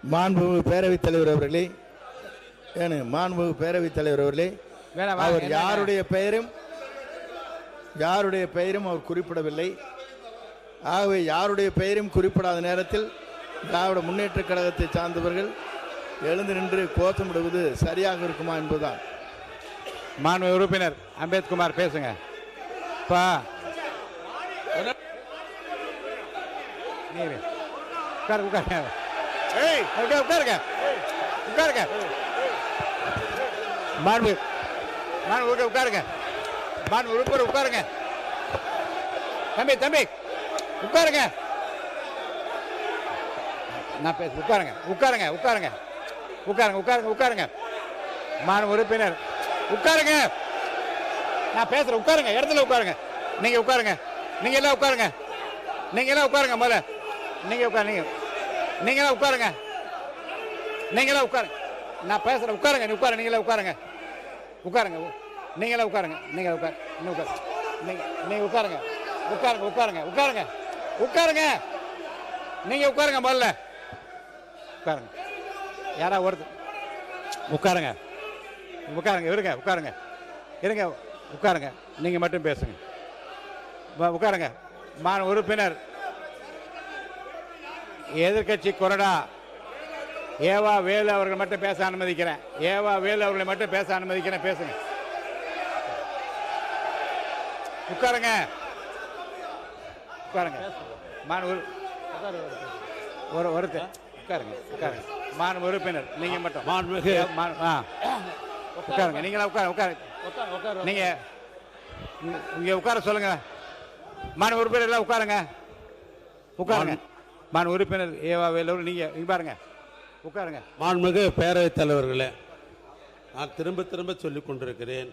மாண்புமிகு பேரவைத் தலைவர் அவர்களே, மாண்புமிகு பேரவைத் தலைவர் அவர்களே, அவர் யாருடைய பெயரும் அவர் குறிப்பிடவில்லை. ஆகவே யாருடைய பெயரும் குறிப்பிடாத நேரத்தில் திராவிட முன்னேற்ற கழகத்தை சார்ந்தவர்கள் எழுந்து நின்று கோஷமிடுவது சரியாக இருக்குமா என்பதுதான். மாண்புமிகு உறுப்பினர் அம்பேத்குமார் பேசுங்க. உட்காருங்க தம்பி தம்பி உட்காருங்க. நான் பேச உட்காருங்க உட்காருங்க உட்காருங்க உட்காருங்க உட்காருங்க உட்காருங்க. மாண்பு உறுப்பினர் உட்காருங்க. நான் பேசுறேன். உட்காருங்க. இடத்துல உட்காருங்க. நீங்க உட்காருங்க. நீங்க எல்லாம் உட்காருங்க. நீங்க எல்லாம் உட்காருங்க. முதல்ல நீங்க உட்காருங்க. நீங்க எல்லாம் உட்காருங்க. நீங்க எல்லாம் உட்காருங்க. நான் பேசுறேன். உட்காருங்க. நீ உட்காருங்க. நீங்க எல்லாம் உட்காருங்க. உட்காருங்க. நீங்க எல்லாம் உட்காருங்க. நீங்க உட்காரு. நீங்க உட்காரு. நீங்க உட்காருங்க. உட்காருங்க. உட்காருங்க. உட்காருங்க. உட்காருங்க. நீங்க உட்காருங்க. முதல்ல உட்காருங்க. யாரா ஒருத்தர் உட்காருங்க. உட்காருங்க. இருங்க. உட்காருங்க. இருங்க. உட்காருங்க. நீங்க மட்டும் பேசுங்க. உட்காருங்க. மாண்பு உறுப்பினர் எதிர்கட்சி கொறடா ஏவா வேலு அவர்கள் மட்டும் பேச அனுமதிக்கிறேன். ஏவா வேலு அவர்களை மட்டும் பேச அனுமதிக்கிறேன். பேசுங்க. உட்காருங்க. உட்காருங்க. ஒருத்தர் உட்காருங்க. உட்காருங்க. மாண்பு உறுப்பினர் நீங்க மட்டும் உட்காருங்க. நீங்களா உட்காருங்க. உட்காருங்க. நீங்க இங்க உட்கார சொல்லுங்க. மாண்பு உறுப்பினர் எல்லாம் உட்காருங்க. உட்காருங்க. மாண்பு உறுப்பினர் ஏவா வேலூர் நீங்க பாருங்க. உட்காருங்க. மாண்புமிகு பேரவைத் தலைவர்களே, நான் திரும்ப திரும்ப சொல்லிக் கொண்டிருக்கிறேன்,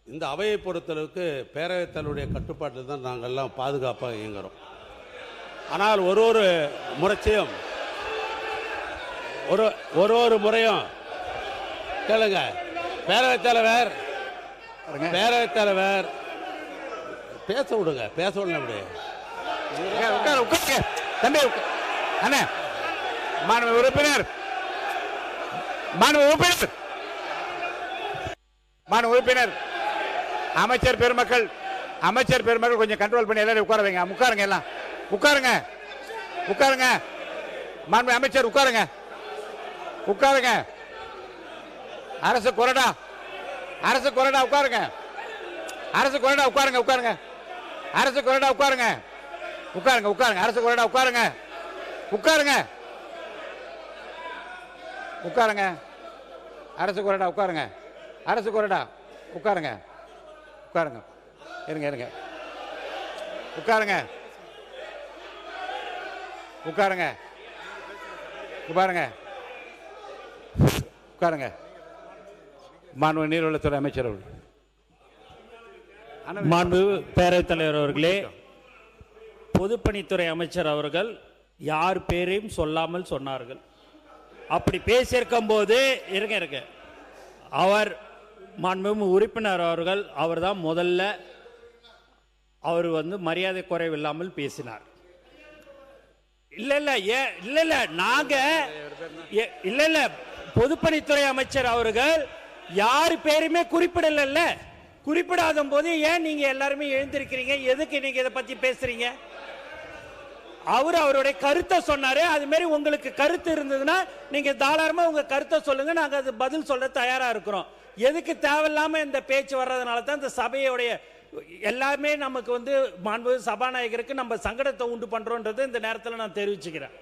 இந்த அவையை பொறுத்தளவுக்கு பேரவைத் தலைவருடைய கட்டுப்பாட்டில் தான் நாங்கள் எல்லாம் பாதுகாப்பாக இயங்குகிறோம். ஆனால் ஒரு முறைச்சையும் ஒரு முறையும் கேளுங்க. பேரவைத் தலைவர் பேச விடுங்க. பேச விடல அப்படியே உட்காருங்க. தம்பி அண்ணா மாண்பு உறுப்பினர் அமைச்சர் பெருமக்கள் கொஞ்சம் கண்ட்ரோல் பண்ணி எல்லாரும் உட்கார வைங்க. உட்காருங்க. எல்லாம் உட்காருங்க. உட்காருங்க. மாண்பு அமைச்சர் உட்காருங்க. உட்காருங்க. அரசு கொறடா உட்காருங்க. அரசு கொறடா உட்காருங்க. உட்காருங்க. அரசு கொறடா உட்காருங்க. உட்காருங்க. உட்காருங்க. அரசு கொறடா உட்காருங்க. உட்காருங்க. உட்காருங்க. அரசு கொறடா உட்காருங்க. அரசு கொறடா உட்காருங்க. உட்காருங்க. இருங்க. உட்காருங்க. உட்காருங்க. உட்காருங்க. உட்காருங்க. மாண்பு நீர்வளத்துறை அமைச்சர் அவர்கள். மாண்பு பேரவைத் தலைவர் அவர்களே, பொதுப்பணித்துறை அமைச்சர் அவர்கள் யார் பேரையும் சொல்லாமல் சொன்னார்கள். அப்படி பேசியிருக்கும் போது இருங்க அவர் மாண்பு உறுப்பினர் அவர்கள் தான் முதல்ல அவர் மரியாதை குறைவில்லாமல் பேசினார். இல்ல நாங்க இல்ல பொதுப்பணித்துறை அமைச்சர் அவர்கள் யார் பேருமே குறிப்பிடல. குறிப்பிடாத போது ஏன் நீங்க எல்லாருமே எழுந்திருக்கிறீங்க? எதுக்கு நீங்க இதை பத்தி பேசுறீங்க? அவருடைய கருத்தை சொன்னாரு. அது மாதிரி உங்களுக்கு கருத்து இருந்ததுன்னா நீங்க தாராளமா உங்க கருத்தை சொல்லுங்க. நாங்க அது பதில் சொல்ல தயாரா இருக்கிறோம். எதுக்கு தேவையில்லாம இந்த பேச்சு வர்றதுனால தான் இந்த சபையோடைய எல்லாமே நமக்கு மாண்பு சபாநாயகருக்கு நம்ம சங்கடத்தை உண்டு பண்றோம்ன்றது இந்த நேரத்தில் நான் தெரிவிச்சுக்கிறேன்.